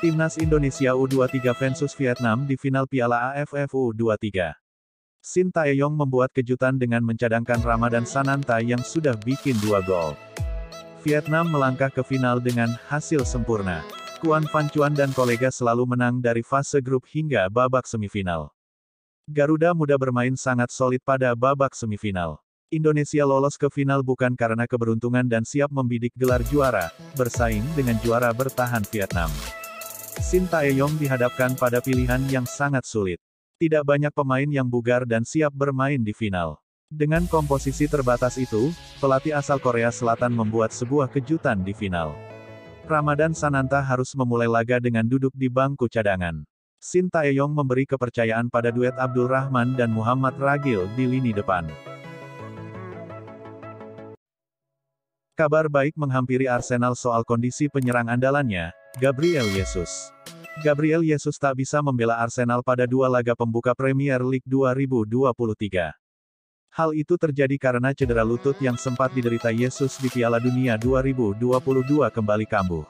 Timnas Indonesia U23 versus Vietnam di final Piala AFF U23. Shin Tae-yong membuat kejutan dengan mencadangkan Ramadan Sananta yang sudah bikin 2 gol. Vietnam melangkah ke final dengan hasil sempurna. Kuan Van Chuan dan kolega selalu menang dari fase grup hingga babak semifinal. Garuda Muda bermain sangat solid pada babak semifinal. Indonesia lolos ke final bukan karena keberuntungan dan siap membidik gelar juara, bersaing dengan juara bertahan Vietnam. Shin Tae-yong dihadapkan pada pilihan yang sangat sulit. Tidak banyak pemain yang bugar dan siap bermain di final. Dengan komposisi terbatas itu, pelatih asal Korea Selatan membuat sebuah kejutan di final. Ramadan Sananta harus memulai laga dengan duduk di bangku cadangan. Shin Tae-yong memberi kepercayaan pada duet Abdul Rahman dan Muhammad Ragil di lini depan. Kabar baik menghampiri Arsenal soal kondisi penyerang andalannya, Gabriel Jesus. Gabriel Jesus tak bisa membela Arsenal pada 2 laga pembuka Premier League 2023. Hal itu terjadi karena cedera lutut yang sempat diderita Jesus di Piala Dunia 2022 kembali kambuh.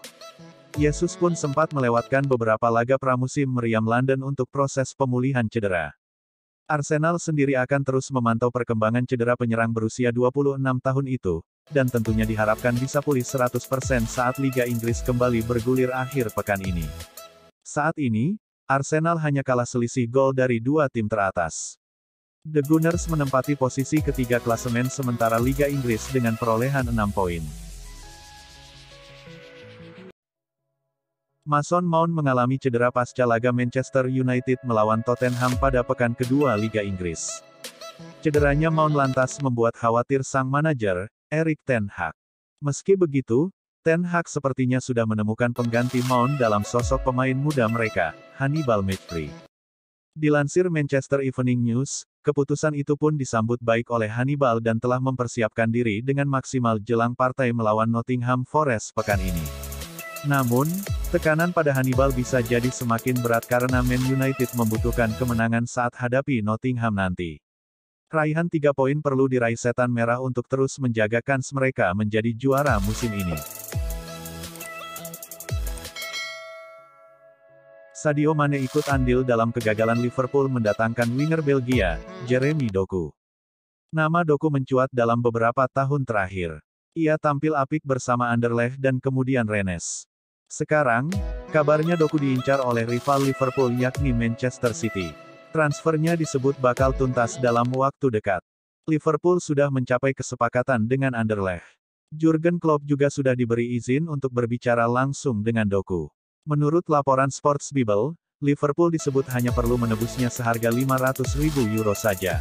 Jesus pun sempat melewatkan beberapa laga pramusim meriam London untuk proses pemulihan cedera. Arsenal sendiri akan terus memantau perkembangan cedera penyerang berusia 26 tahun itu, dan tentunya diharapkan bisa pulih 100% saat Liga Inggris kembali bergulir akhir pekan ini. Saat ini, Arsenal hanya kalah selisih gol dari 2 tim teratas. The Gunners menempati posisi ketiga klasemen sementara Liga Inggris dengan perolehan 6 poin. Mason Mount mengalami cedera pasca laga Manchester United melawan Tottenham pada pekan kedua Liga Inggris. Cederanya Mount lantas membuat khawatir sang manajer, Erik ten Hag. Meski begitu, Ten Hag sepertinya sudah menemukan pengganti Mount dalam sosok pemain muda mereka, Hannibal Mejbri. Dilansir Manchester Evening News, keputusan itu pun disambut baik oleh Hannibal dan telah mempersiapkan diri dengan maksimal jelang partai melawan Nottingham Forest pekan ini. Namun, tekanan pada Hannibal bisa jadi semakin berat karena Man United membutuhkan kemenangan saat hadapi Nottingham nanti. Raihan 3 poin perlu diraih Setan Merah untuk terus menjaga kans mereka menjadi juara musim ini. Sadio Mane ikut andil dalam kegagalan Liverpool mendatangkan winger Belgia, Jeremy Doku. Nama Doku mencuat dalam beberapa tahun terakhir. Ia tampil apik bersama Anderlecht dan kemudian Rennes. Sekarang, kabarnya Doku diincar oleh rival Liverpool yakni Manchester City. Transfernya disebut bakal tuntas dalam waktu dekat. Liverpool sudah mencapai kesepakatan dengan Anderlecht. Jurgen Klopp juga sudah diberi izin untuk berbicara langsung dengan Doku. Menurut laporan Sports Bible, Liverpool disebut hanya perlu menebusnya seharga 500.000 euro saja.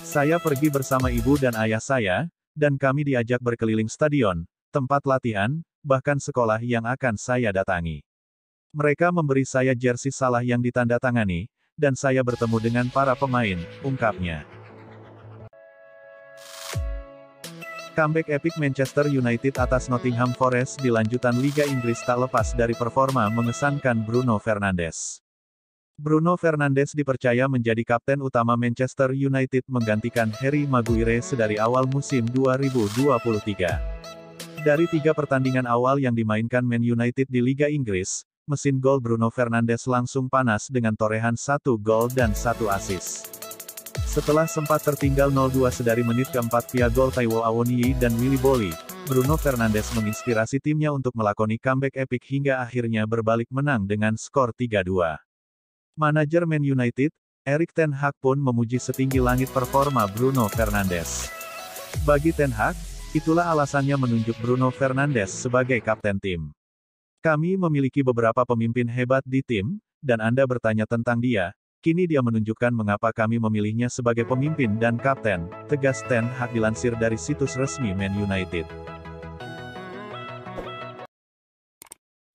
Saya pergi bersama ibu dan ayah saya, dan kami diajak berkeliling stadion, tempat latihan, bahkan sekolah yang akan saya datangi. Mereka memberi saya jersey Salah yang ditandatangani, dan saya bertemu dengan para pemain, ungkapnya. Comeback epik Manchester United atas Nottingham Forest di lanjutan Liga Inggris tak lepas dari performa mengesankan Bruno Fernandes. Bruno Fernandes dipercaya menjadi kapten utama Manchester United menggantikan Harry Maguire sedari awal musim 2023. Dari 3 pertandingan awal yang dimainkan Man United di Liga Inggris, mesin gol Bruno Fernandes langsung panas dengan torehan 1 gol dan 1 assist. Setelah sempat tertinggal 0-2 sedari menit keempat via gol Taiwo Awoniyi dan Willy Boly, Bruno Fernandes menginspirasi timnya untuk melakoni comeback epik hingga akhirnya berbalik menang dengan skor 3-2. Manajer Man United, Erik ten Hag pun memuji setinggi langit performa Bruno Fernandes. Bagi ten Hag, itulah alasannya menunjuk Bruno Fernandes sebagai kapten tim. Kami memiliki beberapa pemimpin hebat di tim, dan Anda bertanya tentang dia. Kini dia menunjukkan mengapa kami memilihnya sebagai pemimpin dan kapten, tegas ten Hag dilansir dari situs resmi Man United.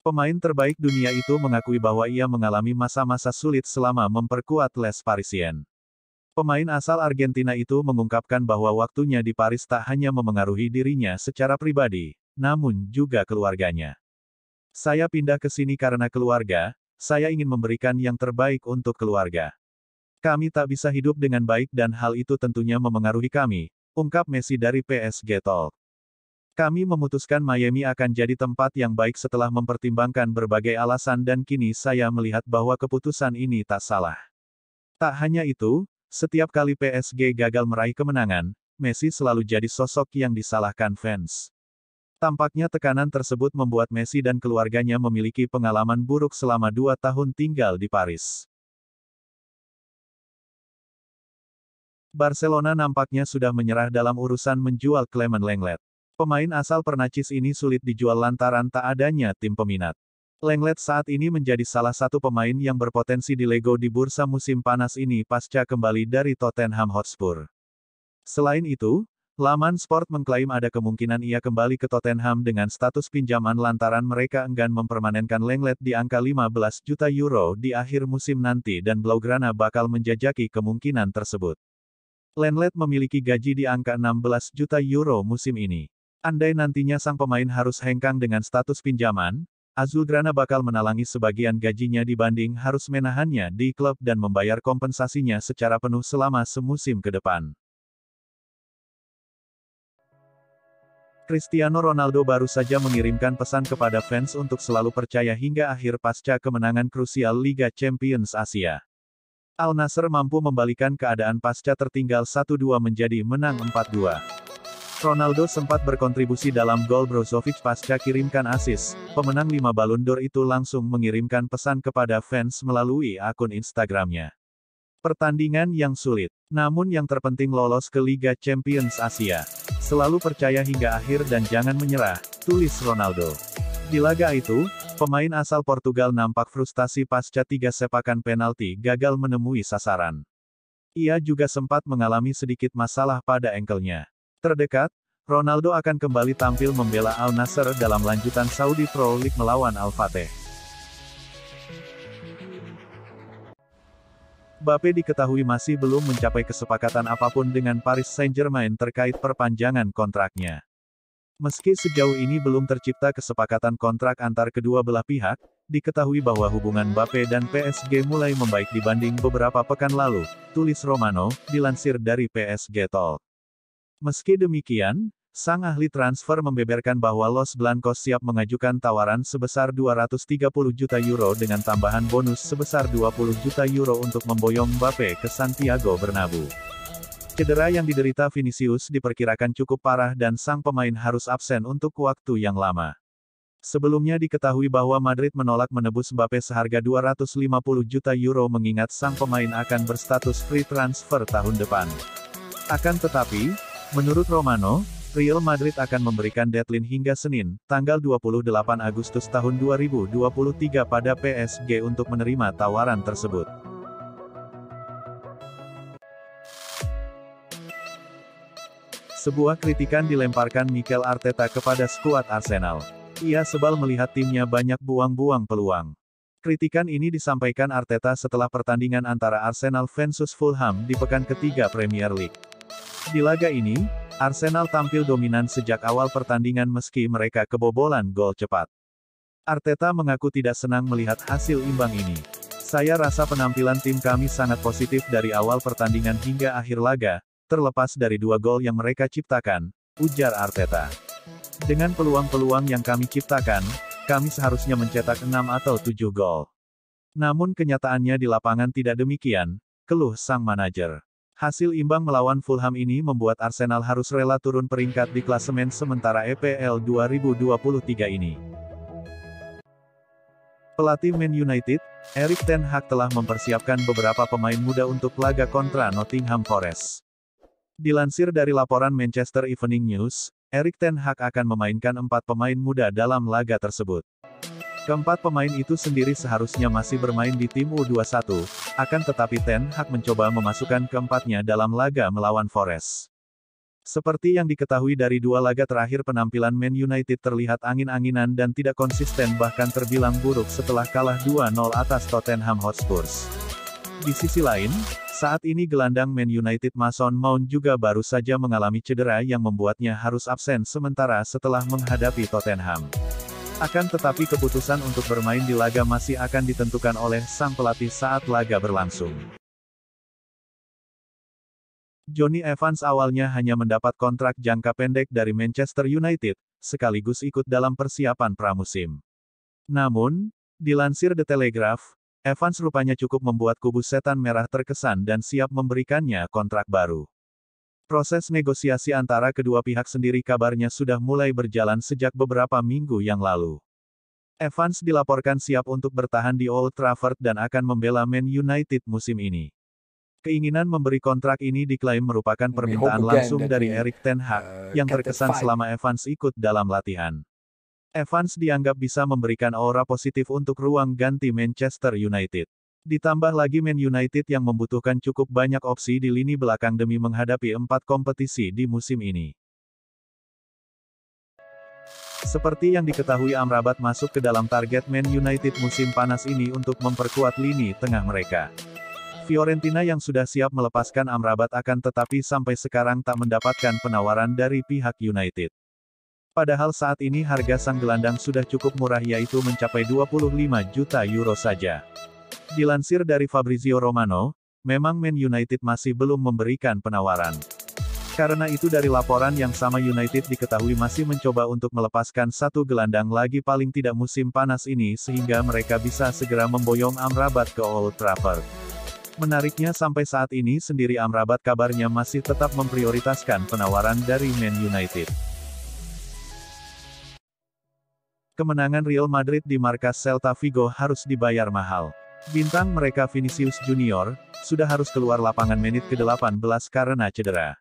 Pemain terbaik dunia itu mengakui bahwa ia mengalami masa-masa sulit selama memperkuat Les Parisiens. Pemain asal Argentina itu mengungkapkan bahwa waktunya di Paris tak hanya memengaruhi dirinya secara pribadi, namun juga keluarganya. Saya pindah ke sini karena keluarga. Saya ingin memberikan yang terbaik untuk keluarga. Kami tak bisa hidup dengan baik dan hal itu tentunya memengaruhi kami, ungkap Messi dari PSG Talk. Kami memutuskan Miami akan jadi tempat yang baik setelah mempertimbangkan berbagai alasan dan kini saya melihat bahwa keputusan ini tak salah. Tak hanya itu, setiap kali PSG gagal meraih kemenangan, Messi selalu jadi sosok yang disalahkan fans. Tampaknya tekanan tersebut membuat Messi dan keluarganya memiliki pengalaman buruk selama 2 tahun tinggal di Paris. Barcelona nampaknya sudah menyerah dalam urusan menjual Clement Lenglet. Pemain asal Pernatcis ini sulit dijual lantaran tak adanya tim peminat. Lenglet saat ini menjadi salah satu pemain yang berpotensi dilego di bursa musim panas ini pasca kembali dari Tottenham Hotspur. Selain itu, laman Sport mengklaim ada kemungkinan ia kembali ke Tottenham dengan status pinjaman lantaran mereka enggan mempermanenkan Lenglet di angka 15 juta euro di akhir musim nanti dan Blaugrana bakal menjajaki kemungkinan tersebut. Lenglet memiliki gaji di angka 16 juta euro musim ini. Andai nantinya sang pemain harus hengkang dengan status pinjaman, Azulgrana bakal menalangi sebagian gajinya dibanding harus menahannya di klub dan membayar kompensasinya secara penuh selama semusim ke depan. Cristiano Ronaldo baru saja mengirimkan pesan kepada fans untuk selalu percaya hingga akhir pasca kemenangan krusial Liga Champions Asia. Al Nassr mampu membalikan keadaan pasca tertinggal 1-2 menjadi menang 4-2. Ronaldo sempat berkontribusi dalam gol Brozovic pasca kirimkan assist. Pemenang 5 Ballon d'Or itu langsung mengirimkan pesan kepada fans melalui akun Instagramnya. Pertandingan yang sulit, namun yang terpenting lolos ke Liga Champions Asia. Selalu percaya hingga akhir dan jangan menyerah, tulis Ronaldo. Di laga itu, pemain asal Portugal nampak frustasi pasca 3 sepakan penalti gagal menemui sasaran. Ia juga sempat mengalami sedikit masalah pada engkelnya. Terdekat, Ronaldo akan kembali tampil membela Al Nassr dalam lanjutan Saudi Pro League melawan Al Fateh. Mbappé diketahui masih belum mencapai kesepakatan apapun dengan Paris Saint-Germain terkait perpanjangan kontraknya. Meski sejauh ini belum tercipta kesepakatan kontrak antar kedua belah pihak, diketahui bahwa hubungan Mbappé dan PSG mulai membaik dibanding beberapa pekan lalu, tulis Romano, dilansir dari PSG Talk. Meski demikian, sang ahli transfer membeberkan bahwa Los Blancos siap mengajukan tawaran sebesar 230 juta euro dengan tambahan bonus sebesar 20 juta euro untuk memboyong Mbappé ke Santiago Bernabeu. Cedera yang diderita Vinicius diperkirakan cukup parah dan sang pemain harus absen untuk waktu yang lama. Sebelumnya diketahui bahwa Madrid menolak menebus Mbappé seharga 250 juta euro mengingat sang pemain akan berstatus free transfer tahun depan. Akan tetapi, menurut Romano, Real Madrid akan memberikan deadline hingga Senin, tanggal 28 Agustus tahun 2023 pada PSG untuk menerima tawaran tersebut. Sebuah kritikan dilemparkan Mikel Arteta kepada skuad Arsenal. Ia sebal melihat timnya banyak buang-buang peluang. Kritikan ini disampaikan Arteta setelah pertandingan antara Arsenal vs Fulham di pekan ketiga Premier League. Di laga ini, Arsenal tampil dominan sejak awal pertandingan meski mereka kebobolan gol cepat. Arteta mengaku tidak senang melihat hasil imbang ini. Saya rasa penampilan tim kami sangat positif dari awal pertandingan hingga akhir laga, terlepas dari 2 gol yang mereka ciptakan, ujar Arteta. Dengan peluang-peluang yang kami ciptakan, kami seharusnya mencetak 6 atau 7 gol. Namun kenyataannya di lapangan tidak demikian, keluh sang manajer. Hasil imbang melawan Fulham ini membuat Arsenal harus rela turun peringkat di klasemen sementara EPL 2023 ini. Pelatih Man United, Erik ten Hag telah mempersiapkan beberapa pemain muda untuk laga kontra Nottingham Forest. Dilansir dari laporan Manchester Evening News, Erik ten Hag akan memainkan 4 pemain muda dalam laga tersebut. Keempat pemain itu sendiri seharusnya masih bermain di tim U21, akan tetapi ten Hag mencoba memasukkan keempatnya dalam laga melawan Forest. Seperti yang diketahui dari 2 laga terakhir penampilan Man United terlihat angin-anginan dan tidak konsisten bahkan terbilang buruk setelah kalah 2-0 atas Tottenham Hotspur. Di sisi lain, saat ini gelandang Man United Mason Mount juga baru saja mengalami cedera yang membuatnya harus absen sementara setelah menghadapi Tottenham. Akan tetapi keputusan untuk bermain di laga masih akan ditentukan oleh sang pelatih saat laga berlangsung. Johnny Evans awalnya hanya mendapat kontrak jangka pendek dari Manchester United, sekaligus ikut dalam persiapan pramusim. Namun, dilansir The Telegraph, Evans rupanya cukup membuat kubu setan merah terkesan dan siap memberikannya kontrak baru. Proses negosiasi antara kedua pihak sendiri kabarnya sudah mulai berjalan sejak beberapa minggu yang lalu. Evans dilaporkan siap untuk bertahan di Old Trafford dan akan membela Man United musim ini. Keinginan memberi kontrak ini diklaim merupakan permintaan langsung dari Erik ten Hag, yang terkesan selama Evans ikut dalam latihan. Evans dianggap bisa memberikan aura positif untuk ruang ganti Manchester United. Ditambah lagi Man United yang membutuhkan cukup banyak opsi di lini belakang demi menghadapi 4 kompetisi di musim ini. Seperti yang diketahui Amrabat masuk ke dalam target Man United musim panas ini untuk memperkuat lini tengah mereka. Fiorentina yang sudah siap melepaskan Amrabat akan tetapi sampai sekarang tak mendapatkan penawaran dari pihak United. Padahal saat ini harga sang gelandang sudah cukup murah yaitu mencapai 25 juta euro saja. Dilansir dari Fabrizio Romano, memang Man United masih belum memberikan penawaran. Karena itu dari laporan yang sama United diketahui masih mencoba untuk melepaskan satu gelandang lagi paling tidak musim panas ini sehingga mereka bisa segera memboyong Amrabat ke Old Trafford. Menariknya sampai saat ini sendiri Amrabat kabarnya masih tetap memprioritaskan penawaran dari Man United. Kemenangan Real Madrid di markas Celta Vigo harus dibayar mahal. Bintang mereka Vinicius Junior, sudah harus keluar lapangan menit ke-18 karena cedera.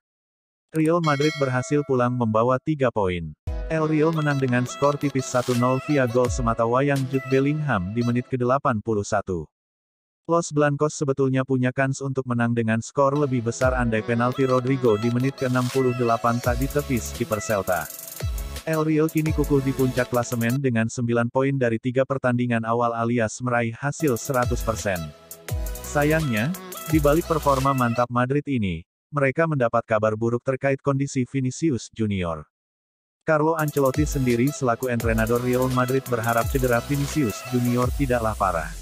Real Madrid berhasil pulang membawa 3 poin. El Real menang dengan skor tipis 1-0 via gol semata wayang Jude Bellingham di menit ke-81. Los Blancos sebetulnya punya kans untuk menang dengan skor lebih besar andai penalti Rodrigo di menit ke-68 tak ditepis kiper Celta. El Real kini kukuh di puncak klasemen dengan 9 poin dari 3 pertandingan awal alias meraih hasil 100%. Sayangnya, di balik performa mantap Madrid ini, mereka mendapat kabar buruk terkait kondisi Vinicius Junior. Carlo Ancelotti sendiri selaku entrenador Real Madrid berharap cedera Vinicius Junior tidaklah parah.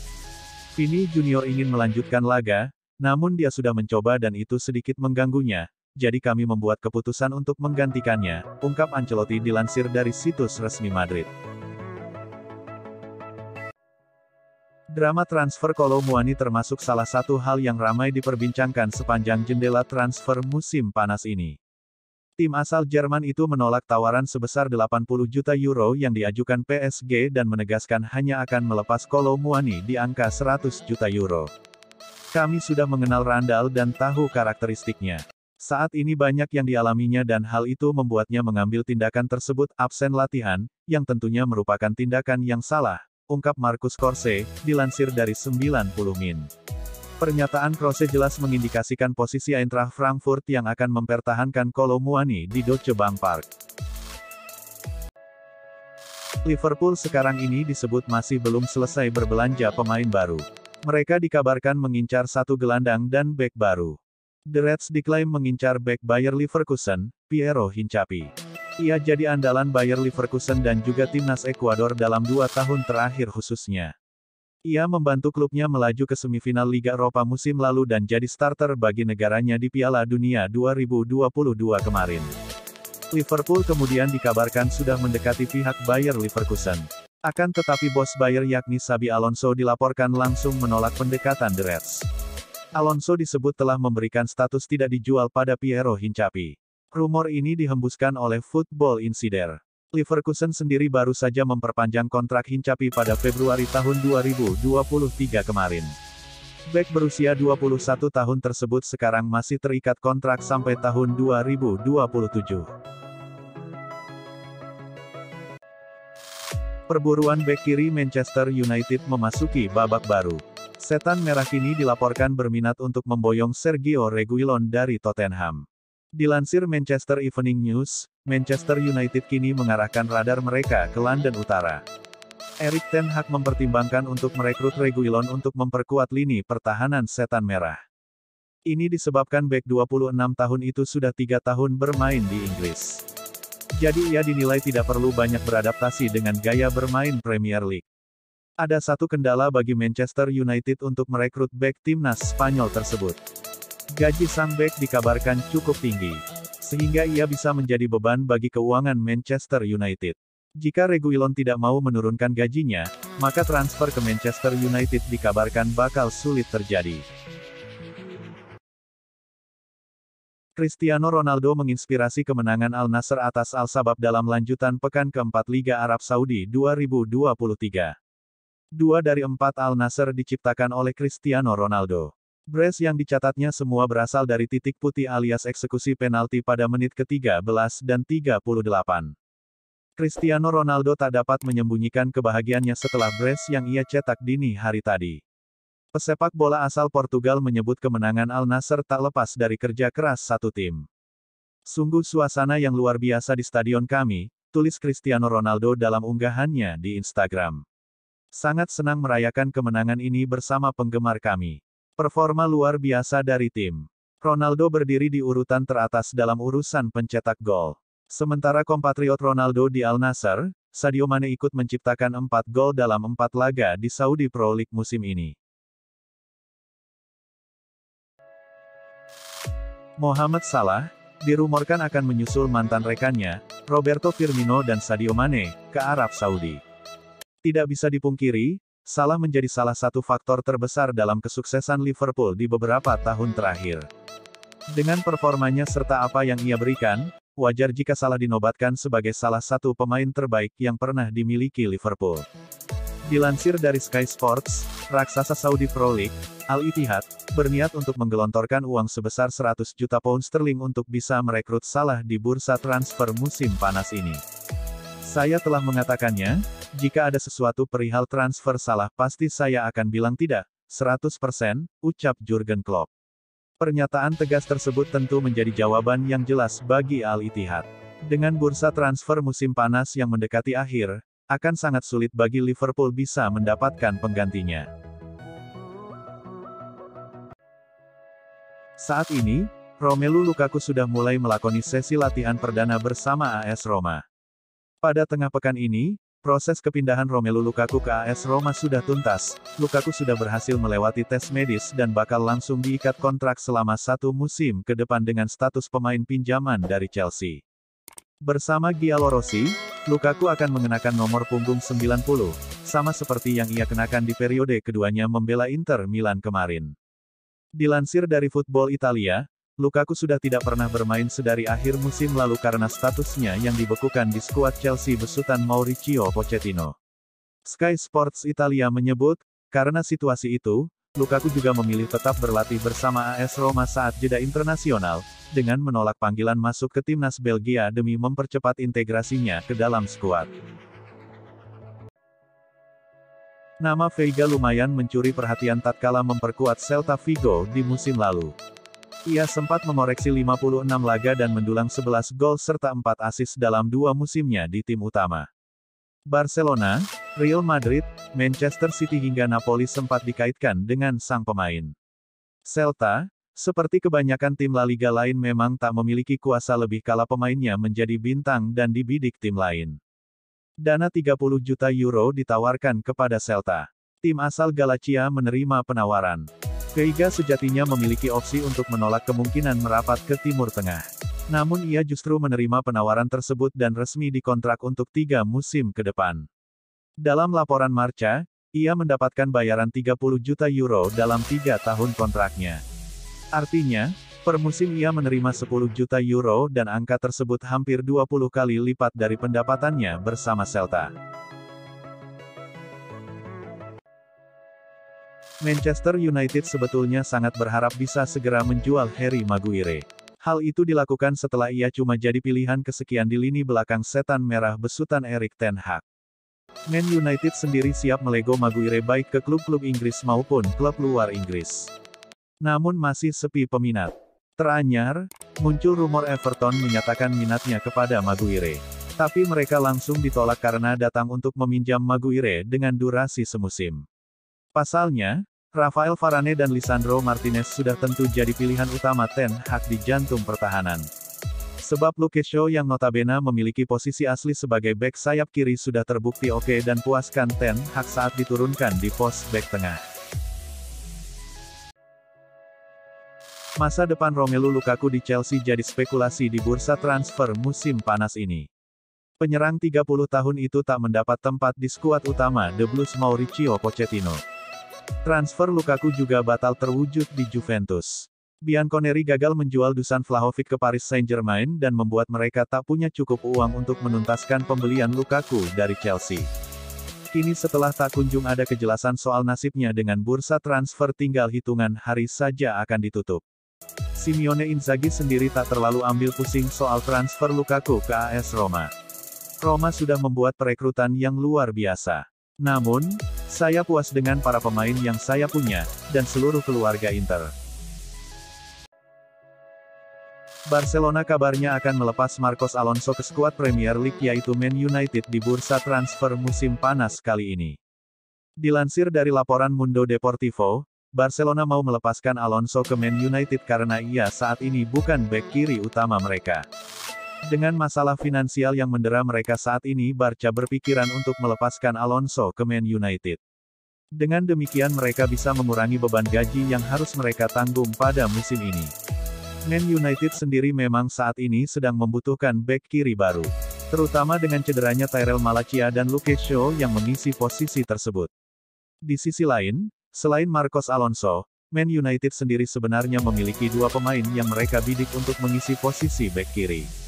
Vini Junior ingin melanjutkan laga, namun dia sudah mencoba dan itu sedikit mengganggunya. Jadi kami membuat keputusan untuk menggantikannya, ungkap Ancelotti dilansir dari situs resmi Madrid. Drama transfer Kolo Muani termasuk salah satu hal yang ramai diperbincangkan sepanjang jendela transfer musim panas ini. Tim asal Jerman itu menolak tawaran sebesar 80 juta euro yang diajukan PSG dan menegaskan hanya akan melepas Kolo Muani di angka 100 juta euro. Kami sudah mengenal Randall dan tahu karakteristiknya. Saat ini banyak yang dialaminya dan hal itu membuatnya mengambil tindakan tersebut absen latihan, yang tentunya merupakan tindakan yang salah, ungkap Marcus Korse, dilansir dari 90 Min. Pernyataan Krose jelas mengindikasikan posisi Eintracht Frankfurt yang akan mempertahankan Kolo Muani di Deutsche Bank Park. Liverpool sekarang ini disebut masih belum selesai berbelanja pemain baru. Mereka dikabarkan mengincar satu gelandang dan bek baru. The Reds diklaim mengincar bek Bayer Leverkusen, Piero Hincapié. Ia jadi andalan Bayer Leverkusen dan juga timnas Ekuador dalam 2 tahun terakhir khususnya. Ia membantu klubnya melaju ke semifinal Liga Eropa musim lalu dan jadi starter bagi negaranya di Piala Dunia 2022 kemarin. Liverpool kemudian dikabarkan sudah mendekati pihak Bayer Leverkusen. Akan tetapi bos Bayer yakni Xabi Alonso dilaporkan langsung menolak pendekatan The Reds. Alonso disebut telah memberikan status tidak dijual pada Piero Hincapié. Rumor ini dihembuskan oleh Football Insider. Leverkusen sendiri baru saja memperpanjang kontrak Hincapié pada Februari tahun 2023 kemarin. Bek berusia 21 tahun tersebut sekarang masih terikat kontrak sampai tahun 2027. Perburuan bek kiri Manchester United memasuki babak baru. Setan Merah kini dilaporkan berminat untuk memboyong Sergio Reguilon dari Tottenham. Dilansir Manchester Evening News, Manchester United kini mengarahkan radar mereka ke London Utara. Erik ten Hag mempertimbangkan untuk merekrut Reguilon untuk memperkuat lini pertahanan Setan Merah. Ini disebabkan bek 26 tahun itu sudah 3 tahun bermain di Inggris. Jadi ia dinilai tidak perlu banyak beradaptasi dengan gaya bermain Premier League. Ada satu kendala bagi Manchester United untuk merekrut bek timnas Spanyol tersebut. Gaji sang bek dikabarkan cukup tinggi, sehingga ia bisa menjadi beban bagi keuangan Manchester United. Jika Reguilon tidak mau menurunkan gajinya, maka transfer ke Manchester United dikabarkan bakal sulit terjadi. Cristiano Ronaldo menginspirasi kemenangan Al Nassr atas Al Shabab dalam lanjutan pekan keempat Liga Arab Saudi 2023. 2 dari 4 Al Nassr diciptakan oleh Cristiano Ronaldo. Brace yang dicatatnya semua berasal dari titik putih alias eksekusi penalti pada menit ke-13 dan 38. Cristiano Ronaldo tak dapat menyembunyikan kebahagiaannya setelah brace yang ia cetak dini hari tadi. Pesepak bola asal Portugal menyebut kemenangan Al Nassr tak lepas dari kerja keras satu tim. Sungguh suasana yang luar biasa di stadion kami, tulis Cristiano Ronaldo dalam unggahannya di Instagram. Sangat senang merayakan kemenangan ini bersama penggemar kami. Performa luar biasa dari tim. Ronaldo berdiri di urutan teratas dalam urusan pencetak gol. Sementara kompatriot Ronaldo di Al Nassr, Sadio Mane ikut menciptakan 4 gol dalam 4 laga di Saudi Pro League musim ini. Mohamed Salah, dirumorkan akan menyusul mantan rekannya, Roberto Firmino dan Sadio Mane, ke Arab Saudi. Tidak bisa dipungkiri, Salah menjadi salah satu faktor terbesar dalam kesuksesan Liverpool di beberapa tahun terakhir. Dengan performanya serta apa yang ia berikan, wajar jika Salah dinobatkan sebagai salah satu pemain terbaik yang pernah dimiliki Liverpool. Dilansir dari Sky Sports, raksasa Saudi Pro League, Al-Ittihad, berniat untuk menggelontorkan uang sebesar 100 juta pound sterling untuk bisa merekrut Salah di bursa transfer musim panas ini. Saya telah mengatakannya, jika ada sesuatu perihal transfer Salah pasti saya akan bilang tidak, 100%, ucap Jurgen Klopp. Pernyataan tegas tersebut tentu menjadi jawaban yang jelas bagi Al-Ittihad. Dengan bursa transfer musim panas yang mendekati akhir, akan sangat sulit bagi Liverpool bisa mendapatkan penggantinya. Saat ini, Romelu Lukaku sudah mulai melakoni sesi latihan perdana bersama AS Roma. Pada tengah pekan ini, proses kepindahan Romelu Lukaku ke AS Roma sudah tuntas. Lukaku sudah berhasil melewati tes medis dan bakal langsung diikat kontrak selama 1 musim ke depan dengan status pemain pinjaman dari Chelsea. Bersama Gianluigi Rossi, Lukaku akan mengenakan nomor punggung 90, sama seperti yang ia kenakan di periode keduanya membela Inter Milan kemarin. Dilansir dari Football Italia, Lukaku sudah tidak pernah bermain sedari akhir musim lalu karena statusnya yang dibekukan di skuad Chelsea besutan Mauricio Pochettino. Sky Sports Italia menyebut, karena situasi itu, Lukaku juga memilih tetap berlatih bersama AS Roma saat jeda internasional, dengan menolak panggilan masuk ke timnas Belgia demi mempercepat integrasinya ke dalam skuad. Nama Veiga lumayan mencuri perhatian tatkala memperkuat Celta Vigo di musim lalu. Ia sempat mengoreksi 56 laga dan mendulang 11 gol serta 4 assist dalam 2 musimnya di tim utama. Barcelona, Real Madrid, Manchester City hingga Napoli sempat dikaitkan dengan sang pemain. Celta, seperti kebanyakan tim La Liga lain memang tak memiliki kuasa lebih kala pemainnya menjadi bintang dan dibidik tim lain. Dana 30 juta euro ditawarkan kepada Celta. Tim asal Galacia menerima penawaran. Veiga sejatinya memiliki opsi untuk menolak kemungkinan merapat ke Timur Tengah. Namun ia justru menerima penawaran tersebut dan resmi dikontrak untuk 3 musim ke depan. Dalam laporan Marca, ia mendapatkan bayaran 30 juta euro dalam 3 tahun kontraknya. Artinya, per musim ia menerima 10 juta euro dan angka tersebut hampir 20 kali lipat dari pendapatannya bersama Celta. Manchester United sebetulnya sangat berharap bisa segera menjual Harry Maguire. Hal itu dilakukan setelah ia cuma jadi pilihan kesekian di lini belakang setan merah besutan Erik ten Hag. Man United sendiri siap melego Maguire baik ke klub-klub Inggris maupun klub luar Inggris. Namun masih sepi peminat. Teranyar, muncul rumor Everton menyatakan minatnya kepada Maguire. Tapi mereka langsung ditolak karena datang untuk meminjam Maguire dengan durasi semusim. Pasalnya, Rafael Varane dan Lisandro Martinez sudah tentu jadi pilihan utama Ten Hag di jantung pertahanan. Sebab Luke Shaw yang notabene memiliki posisi asli sebagai bek sayap kiri sudah terbukti oke dan puaskan Ten Hag saat diturunkan di pos bek tengah. Masa depan Romelu Lukaku di Chelsea jadi spekulasi di bursa transfer musim panas ini. Penyerang 30 tahun itu tak mendapat tempat di skuad utama The Blues Mauricio Pochettino. Transfer Lukaku juga batal terwujud di Juventus. Bianconeri gagal menjual Dusan Vlahovic ke Paris Saint-Germain dan membuat mereka tak punya cukup uang untuk menuntaskan pembelian Lukaku dari Chelsea. Kini setelah tak kunjung ada kejelasan soal nasibnya dengan bursa transfer tinggal hitungan hari saja akan ditutup. Simeone Inzaghi sendiri tak terlalu ambil pusing soal transfer Lukaku ke AS Roma. Roma sudah membuat perekrutan yang luar biasa. Namun, saya puas dengan para pemain yang saya punya, dan seluruh keluarga Inter. Barcelona kabarnya akan melepas Marcos Alonso ke skuad Premier League yaitu Man United di bursa transfer musim panas kali ini. Dilansir dari laporan Mundo Deportivo, Barcelona mau melepaskan Alonso ke Man United karena ia saat ini bukan bek kiri utama mereka. Dengan masalah finansial yang mendera mereka saat ini, Barca berpikiran untuk melepaskan Alonso ke Man United. Dengan demikian mereka bisa mengurangi beban gaji yang harus mereka tanggung pada musim ini. Man United sendiri memang saat ini sedang membutuhkan bek kiri baru. Terutama dengan cederanya Tyrell Malacia dan Luke Shaw yang mengisi posisi tersebut. Di sisi lain, selain Marcos Alonso, Man United sendiri sebenarnya memiliki dua pemain yang mereka bidik untuk mengisi posisi bek kiri.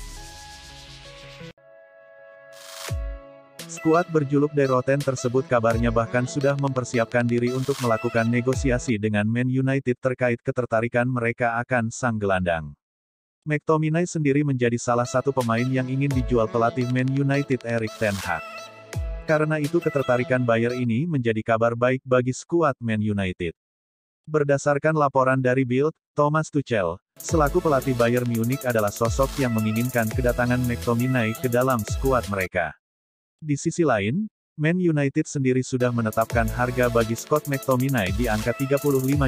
Skuad berjuluk Die Rotten tersebut kabarnya bahkan sudah mempersiapkan diri untuk melakukan negosiasi dengan Man United terkait ketertarikan mereka akan sang gelandang. McTominay sendiri menjadi salah satu pemain yang ingin dijual pelatih Man United Erik ten Hag. Karena itu ketertarikan Bayer ini menjadi kabar baik bagi skuad Man United. Berdasarkan laporan dari Bild, Thomas Tuchel, selaku pelatih Bayern Munich adalah sosok yang menginginkan kedatangan McTominay ke dalam skuad mereka. Di sisi lain, Man United sendiri sudah menetapkan harga bagi Scott McTominay di angka 35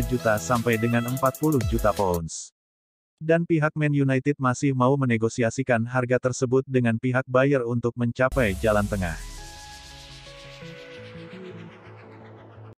juta sampai dengan 40 juta pounds. Dan pihak Man United masih mau menegosiasikan harga tersebut dengan pihak Bayer untuk mencapai jalan tengah.